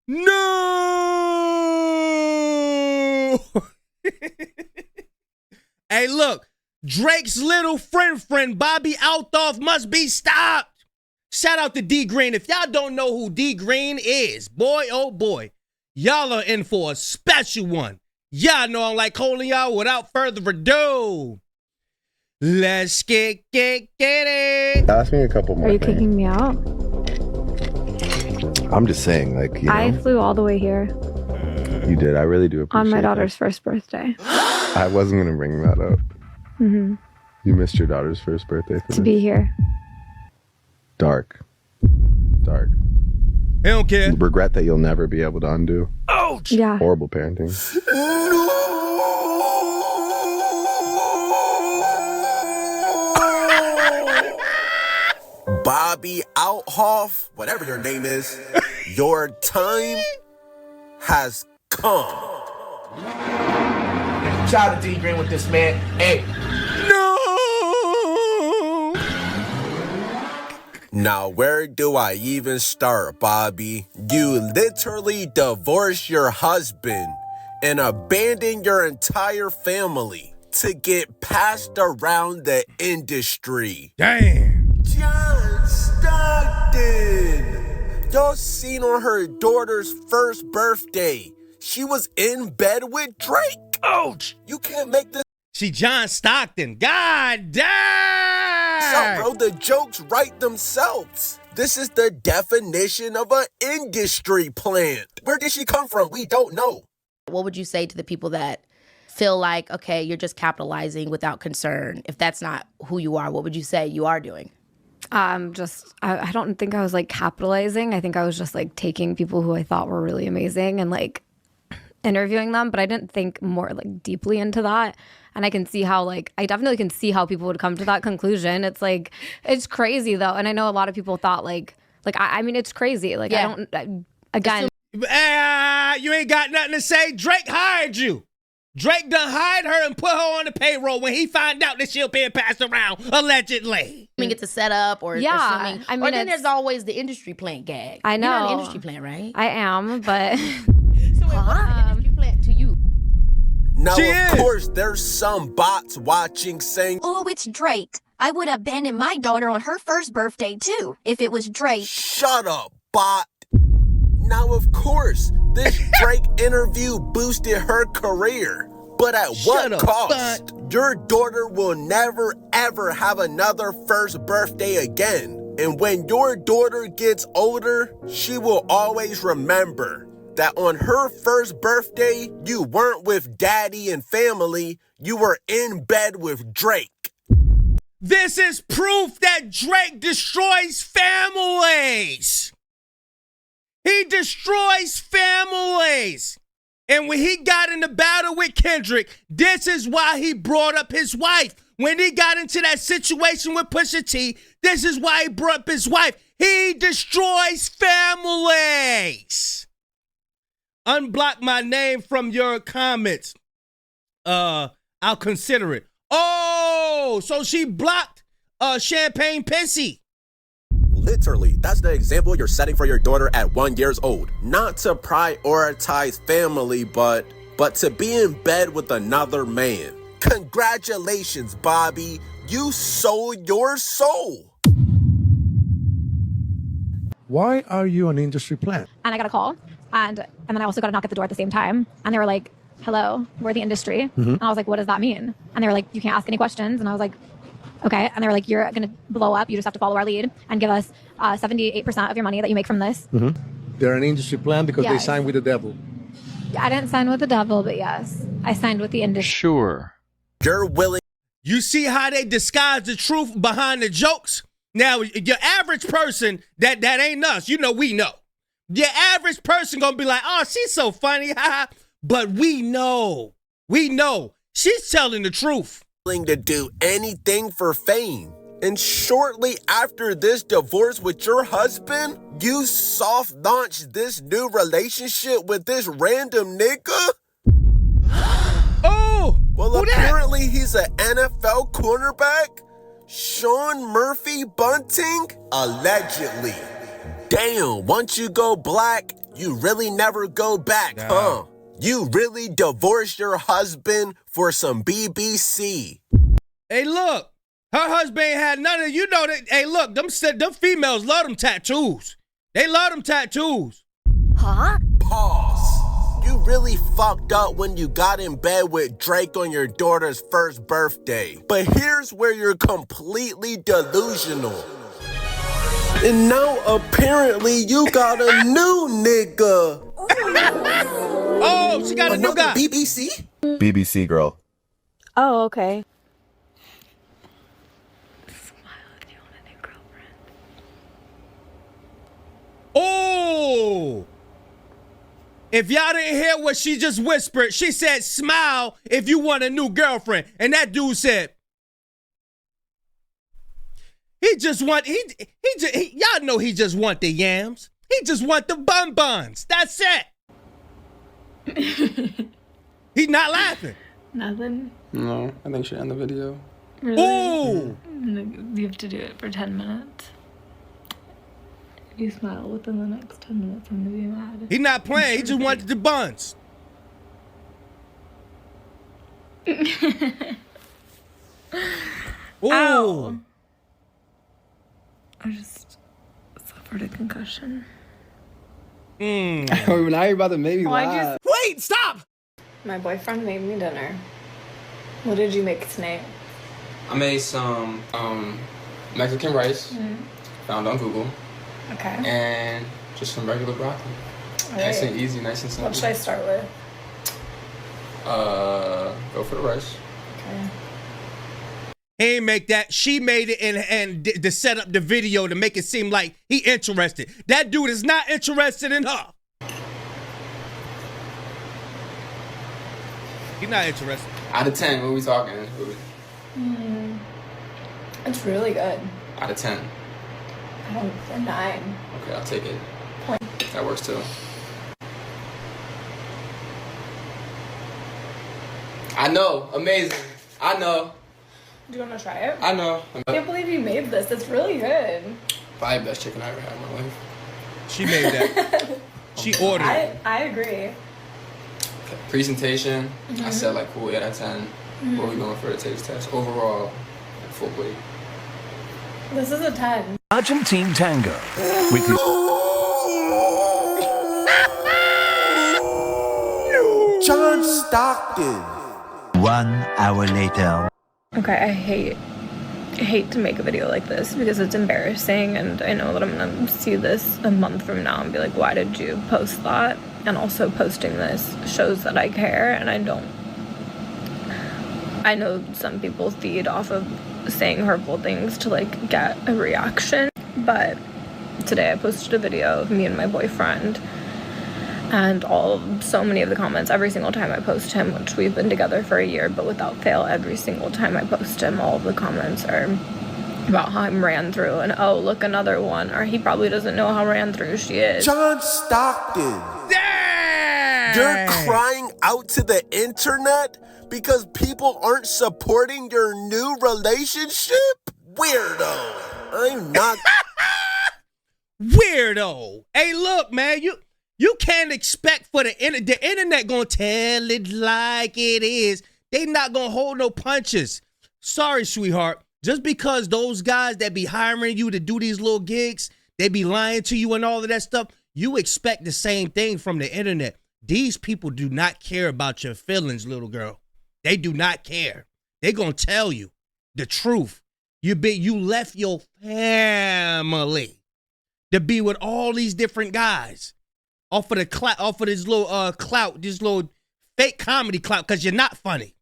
No! Hey, look. Drake's little friend, Bobby ALTHOFF, must be stopped. Shout out to D Green. If y'all don't know who D Green is, boy, oh boy, y'all are in for a special one. Y'all know I'm like holding y'all. Without further ado, let's get it. Ask me a couple more. Are you kicking me out? I'm just saying, like, you know. I flew all the way here. You did. I really do appreciate on my that. daughter's first birthday. I wasn't going to bring that up. Mm-hmm. You missed your daughter's first birthday. To be here. Dark. I don't care. Regret that you'll never be able to undo. Ouch! Yeah. Horrible parenting. Bobby ALTHOFF, whatever your name is, your time has come. Shout out to D Green with this, man. Hey. No! Now, where do I even start, Bobby? You literally divorced your husband and abandoned your entire family to get passed around the industry. Damn. John Stockton! Y'all seen on her daughter's first birthday. She was in bed with Drake. Ouch! You can't make this She John Stockton. God damn! up, bro. The jokes write themselves. This is the definition of an industry plant. Where did she come from? We don't know. What would you say to the people that feel like, okay, you're just capitalizing without concern? If that's not who you are, what would you say you are doing? I don't think I was like capitalizing. I think I was just like taking people who I thought were really amazing and like interviewing them, but I didn't think more like deeply into that. And I can see how like, I definitely can see how people would come to that conclusion. It's like, it's crazy though. And I know a lot of people thought I mean, it's crazy. Like, Yeah. Again. You ain't got nothing to say. Drake hired you. Drake done hired her and put her on the payroll when he found out that she'll being passed around, allegedly. Assuming it's a setup or Yeah, assuming, I mean, or then there's always the industry plant gag. I know. You're not an industry plant, right? I am, but So what's the industry plant to you? Now, She of is. course, there's some bots watching saying, Oh, it's Drake. I would abandon my daughter on her first birthday, too, if it was Drake. shut up, bot. Now, of course, this Drake interview boosted her career. But at Shut what up, cost? Your daughter will never, ever have another first birthday again. And when your daughter gets older, she will always remember that on her first birthday, you weren't with daddy and family, you were in bed with Drake. This is proof that Drake destroys families. He destroys families. And when he got in the battle with Kendrick, this is why he brought up his wife. When he got into that situation with Pusha T, this is why he brought up his wife. He destroys families. Unblock my name from your comments. I'll consider it. Oh, so she blocked Champagne Pissy. Literally, that's the example you're setting for your daughter at 1 year old. Not to prioritize family, but to be in bed with another man. Congratulations, Bobby. You sold your soul. Why are you an industry plant? and I got a call, and then I also got a knock at the door at the same time, and they were like, hello, we're the industry. And I was like, what does that mean? And they were like, you can't ask any questions. And I was like, okay. And they were like, you're going to blow up. You just have to follow our lead and give us 78% of your money that you make from this. They're an industry plant because they Yes. signed with the devil. I didn't sign with the devil, but yes, I signed with the industry. Sure. You're willing. You see how they disguise the truth behind the jokes? Now, your average person, that ain't us. You know, we know. Your average person gonna be like, oh, she's so funny. But we know. She's telling the truth. To do anything for fame. And shortly after this divorce with your husband, you soft launched this new relationship with this random nigga? Oh, Well, who that? apparently he's an NFL cornerback. Sean Murphy Bunting? Allegedly. Damn, once you go black, You really never go back, huh? You really divorced your husband for some BBC. Hey, look. Her husband ain't had none of, you know that. Hey, look, them females love them tattoos. They love them tattoos. Huh? Pause. You really fucked up when you got in bed with Drake on your daughter's first birthday. But here's where you're completely delusional. And now apparently you got a new nigga. Oh, she got a new guy. BBC? BBC girl. Oh, okay. Oh! If y'all didn't hear what she just whispered, she said, smile if you want a new girlfriend. And that dude said, y'all know he just want the yams. He just want the bun-buns. That's it. He's not laughing. Nothing. No, I think she end the video. Really? Ooh! You have to do it for 10 minutes. If you smile within the next 10 minutes, I'm gonna be mad. He not playing. He just wanted the buns. Ooh. Ow. I just suffered a concussion. Now you're about to make me laugh. Wait, stop! My boyfriend made me dinner. What did you make tonight? I made some Mexican rice, found on Google, Okay. and just some regular broccoli. Nice and easy, nice and simple. What should I start with? Go for the rice. Okay. He ain't make that. She made it and to set up the video to make it seem like he interested. That dude is not interested in her. He's not interested. Out of 10, what are we talking? It's really good. Out of 10. I don't, a 9. Okay, I'll take it. Point. That works too. I know, amazing. I know. Do you want to try it? I know. I can't believe you made this. It's really good. Probably the best chicken I ever had in my life. She made that. She ordered it. I agree. Okay. Presentation, I said like cool, 8 out of 10. What are we going for the taste test? Overall, like full plate. This is a 10. Argentine Tango with his John Stockton. 1 hour later. Okay, I hate to make a video like this because it's embarrassing, and I know that I'm gonna see this a month from now and be like, why did you post that? And also posting this shows that I care, and I don't. I know some people feed off of saying hurtful things to like get a reaction, but today I posted a video of me and my boyfriend, and so many of the comments, every single time I post him, which we've been together for a year, but without fail, every single time I post him, all of the comments are about how I'm ran through, and oh, look, another one, or he probably doesn't know how ran through she is. John Stockton. Dang! You're crying out to the internet because people aren't supporting your new relationship? Weirdo. I'm not. Weirdo. Hey, look, man, you can't expect for the internet gonna tell it like it is. They not gonna hold no punches. Sorry, sweetheart. Just because those guys that be hiring you to do these little gigs, they be lying to you and all of that stuff, you expect the same thing from the internet. These people do not care about your feelings, little girl. They do not care. They gonna tell you the truth. You left your family to be with all these different guys. Off of this little clout, this little fake comedy clout, because you're not funny.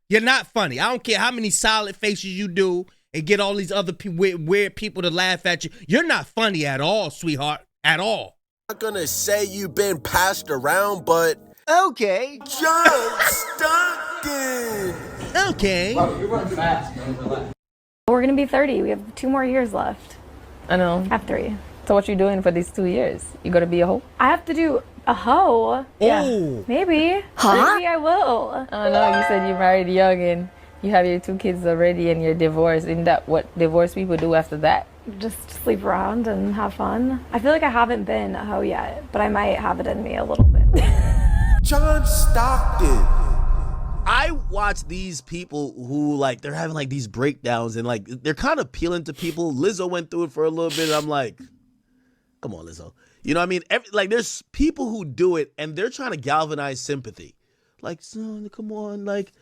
You're not funny. I don't care how many solid faces you do and get all these other weird people to laugh at you. You're not funny at all, sweetheart. At all. I'm not gonna say you've been passed around, but Okay. John Stockton. Okay. You run fast, man. Relax. We're gonna be 30. We have 2 more years left. I know. Have 3. So what you doing for these 2 years? You gonna be a hoe? I have to do a hoe. Oh. Maybe. Huh? Maybe I will. Oh no, you said you married young and you have your 2 kids already and you're divorced. Isn't that what divorced people do after that? just sleep around and have fun. I feel like I haven't been a hoe yet, but I might have it in me a little bit. John Stockton. I watch these people who like they're having like these breakdowns and like they're kind of appealing to people. Lizzo went through it for a little bit. And I'm like, come on, Lizzo. You know what I mean? Like there's people who do it and they're trying to galvanize sympathy. Like, son, come on, like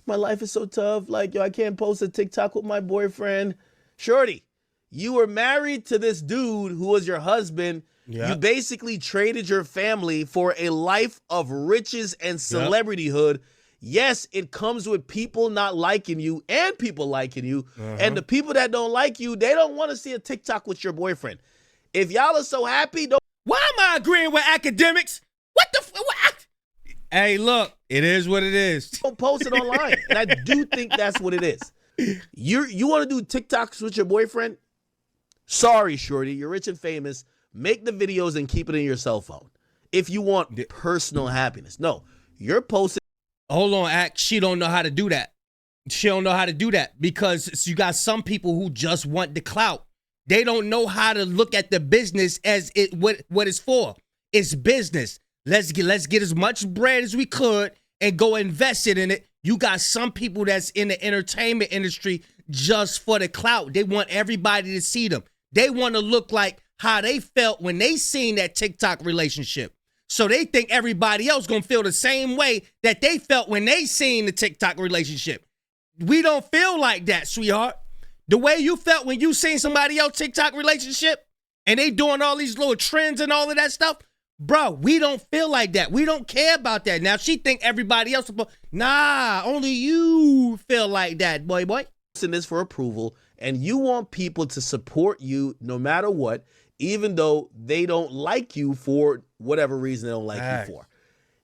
my life is so tough. Like, yo, I can't post a TikTok with my boyfriend. Shorty, you were married to this dude who was your husband. Yep. You basically traded your family for a life of riches and celebrityhood. Yep. Yes, it comes with people not liking you and people liking you. And the people that don't like you, they don't want to see a TikTok with your boyfriend. If y'all are so happy, don't. Why am I agreeing with academics? What the what? Hey, look, it is what it is. Don't post it online. And I do think that's what it is. You want to do TikToks with your boyfriend? Sorry, shorty, you're rich and famous. Make the videos and keep it in your cell phone. If you want personal happiness. No, you're posting. Hold on, Act. She don't know how to do that. She don't know how to do that because you got some people who just want the clout. They don't know how to look at the business as what it's for. It's business. Let's get as much bread as we could and go invest it in it. You got some people that's in the entertainment industry just for the clout. They want everybody to see them. They want to look like how they felt when they seen that TikTok relationship. So they think everybody else gonna feel the same way that they felt when they seen the TikTok relationship. We don't feel like that, sweetheart. The way you felt when you seen somebody else TikTok relationship and they doing all these little trends and all of that stuff, bro, we don't feel like that. We don't care about that. Now, she think everybody else, nah, only you feel like that, boy. In this for approval, and you want people to support you no matter what, even though they don't like you for whatever reason they don't like you for.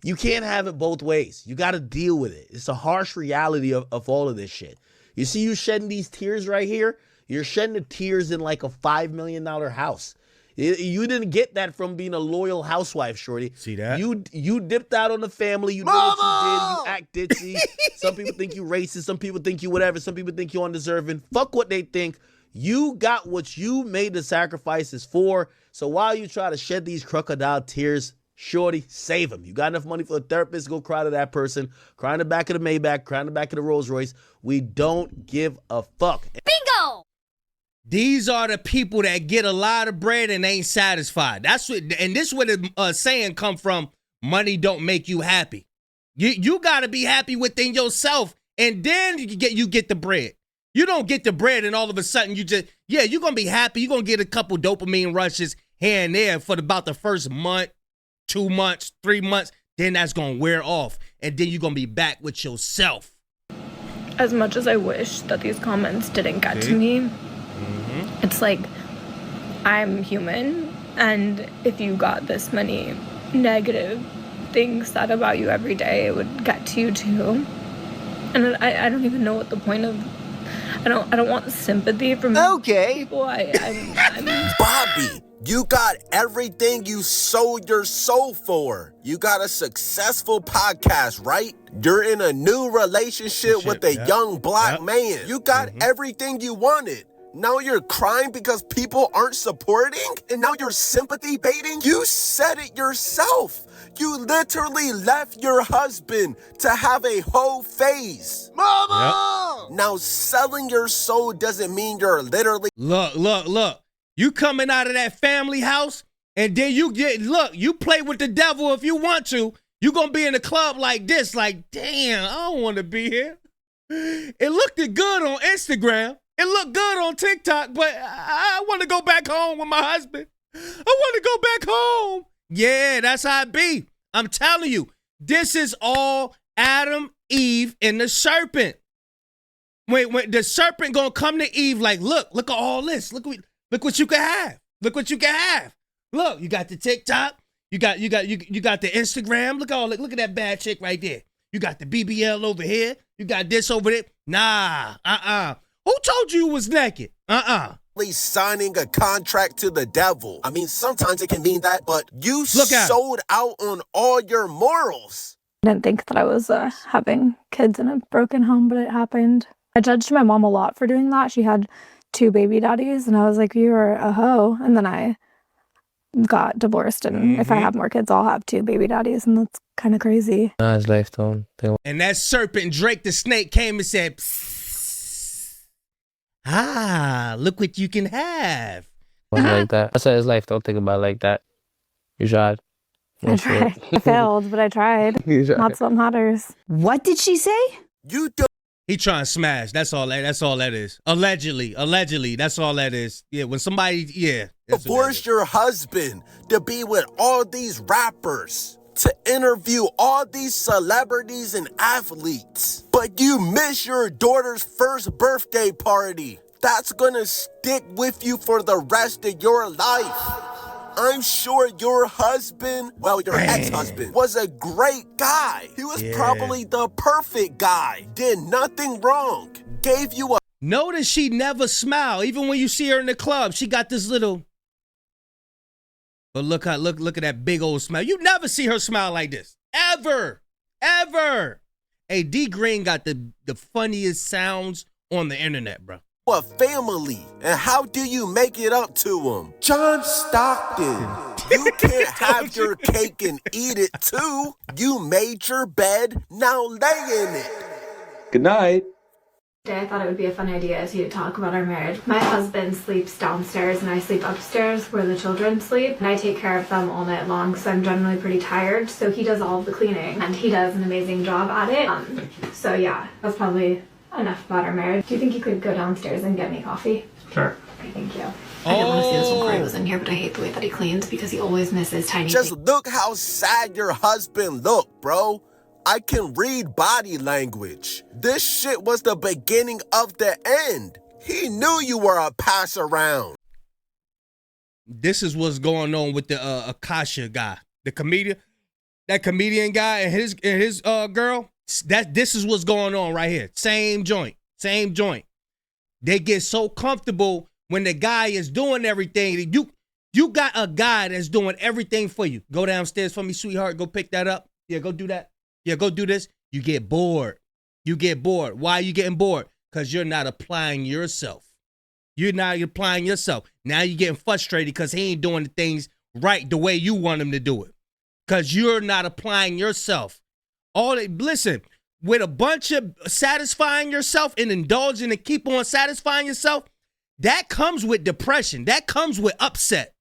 You can't have it both ways. You got to deal with it. It's a harsh reality of all of this shit. You see you shedding these tears right here? You're shedding the tears in like a $5 million house. You didn't get that from being a loyal housewife, shorty. See that? You dipped out on the family. You did what you did. You act ditzy. Some people think you racist. Some people think you whatever. Some people think you undeserving. Fuck what they think. You got what you made the sacrifices for. So while you try to shed these crocodile tears, shorty, save them. You got enough money for a therapist, go cry to that person. Cry in the back of the Maybach. Cry in the back of the Rolls Royce. We don't give a fuck. Bingo! These are the people that get a lot of bread and ain't satisfied. That's what, and this is where the saying come from, money don't make you happy. You got to be happy within yourself, and then you get the bread. You don't get the bread and all of a sudden you're going to be happy. You're going to get a couple dopamine rushes here and there for about the first month, 2 months, 3 months. Then that's going to wear off, and then you're going to be back with yourself. As much as I wish that these comments didn't get to me, it's like, I'm human, and if you got this many negative things said about you every day, it would get to you too. And I don't even know what the point of, I don't want sympathy from people. I'm Bobby, you got everything you sold your soul for. You got a successful podcast, right? You're in a new relationship with a young black man. You got everything you wanted. Now you're crying because people aren't supporting? And now you're sympathy baiting? You said it yourself. You literally left your husband to have a whole phase. Mama! Now selling your soul doesn't mean you're literally... Look. You coming out of that family house and then you play with the devil if you want to. You gonna be in the club like this, like, damn, I don't want to be here. It looked good on Instagram. It looked good on TikTok, but I want to go back home with my husband. I want to go back home. Yeah, that's how it be. I'm telling you, this is all Adam, Eve, and the serpent. When the serpent gonna come to Eve like, look at all this. Look what you can have. Look what you can have. Look, you got the TikTok. You got the Instagram. Look at that bad chick right there. You got the BBL over here. You got this over there. Nah, Who told you was naked? Signing a contract to the devil. I mean, sometimes it can mean that, but you sold out on all your morals. I didn't think that I was having kids in a broken home, but it happened. I judged my mom a lot for doing that. She had 2 baby daddies, and I was like, you're a hoe. And then I got divorced, and if I have more kids, I'll have 2 baby daddies, and that's kind of crazy. His lifetime. And that serpent Drake the snake came and said, "Psst. Ah, look what you can have." Like that. I said his life. Don't think about it like that. You tried. I tried. I failed, but I tried. That's what matters. What did she say? You do. He trying to smash. That's all that is. Allegedly. That's all that is. Yeah, when somebody, yeah. Divorce your husband to be with all these rappers, to interview all these celebrities and athletes, but you miss your daughter's first birthday party. That's gonna stick with you for the rest of your life. I'm sure your husband, well, your ex-husband, was a great guy. He was probably the perfect guy. Did nothing wrong. Gave you a... Notice she never smiled. Even when you see her in the club, she got this little... But look at that big old smile. You never see her smile like this. Ever. Hey, D Green got the funniest sounds on the internet, bro. A family, and how do you make it up to him? John Stockton, you can't have your cake and eat it too. You made your bed, now lay in it. Good night. I thought it would be a fun idea to talk about our marriage. My husband sleeps downstairs and I sleep upstairs where the children sleep, and I take care of them all night long, so I'm generally pretty tired. So he does all of the cleaning and he does an amazing job at it. So yeah, that's probably enough about our marriage. Do you think you could go downstairs and get me coffee? Sure. Okay, thank you. I didn't want to see this before he was in here, but I hate the way that he cleans because he always misses tiny Just things. look how sad your husband looked, bro. I can read body language. This shit was the beginning of the end. He knew you were a pass around. This is what's going on with the Akasha guy, the comedian, that comedian guy and his girl. This is what's going on right here. Same joint. They get so comfortable when the guy is doing everything. You got a guy that's doing everything for you. Go downstairs for me, sweetheart. Go pick that up. Yeah, go do that. Yeah, go do this. You get bored. Why are you getting bored? Because you're not applying yourself. Now you're getting frustrated because he ain't doing the things right the way you want him to do it. Because you're not applying yourself. Listen, with a bunch of satisfying yourself and indulging and keep on satisfying yourself, that comes with depression. That comes with upset.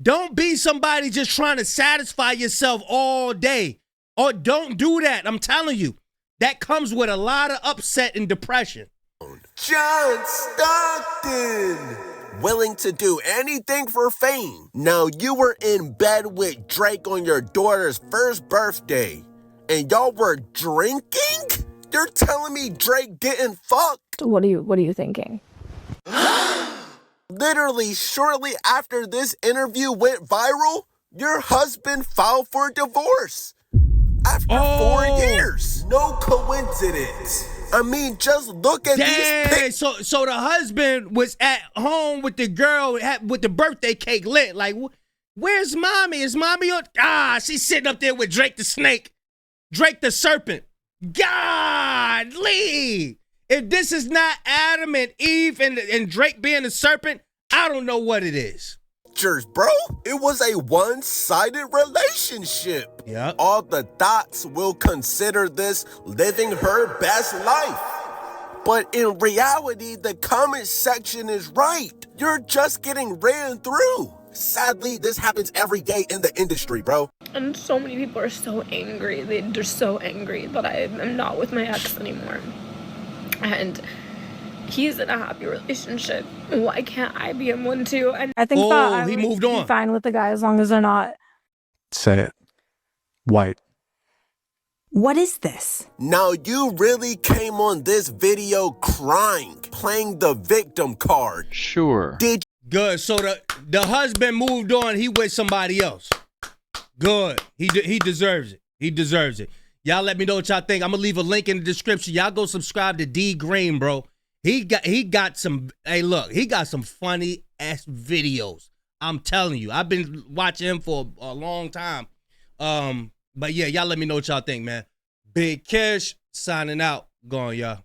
Don't be somebody just trying to satisfy yourself all day. Or don't do that. I'm telling you, that comes with a lot of upset and depression. John Stockton, willing to do anything for fame. Now you were in bed with Drake on your daughter's first birthday, and y'all were drinking? You're telling me Drake didn't fuck? What are you thinking? Literally, shortly after this interview went viral, your husband filed for divorce. After 4 years. No coincidence. I mean, just look at these pictures. So the husband was at home with the girl with the birthday cake lit. Like, where's mommy? Is mommy on? She's sitting up there with Drake the snake. Drake the serpent. Godly. If this is not Adam and Eve and Drake being the serpent, I don't know what it is. Bro, it was a one-sided relationship. Yep. All the thoughts will consider this living her best life. But in reality, the comment section is right. You're just getting ran through. Sadly, this happens every day in the industry, bro. And so many people are so angry. They're so angry that I am not with my ex anymore. And he's in a happy relationship. Why can't I be in one too? And I think he moved on. Be fine with the guy as long as they're not. Say it. White. What is this? Now you really came on this video crying, playing the victim card. Sure. Good. So the husband moved on. He with somebody else. Good. He deserves it. He deserves it. Y'all let me know what y'all think. I'm gonna leave a link in the description. Y'all go subscribe to D Green, bro. He got some. Hey, look, he got some funny ass videos. I'm telling you, I've been watching him for a long time. But yeah, y'all let me know what y'all think, man. Big Kish signing out. Going, y'all.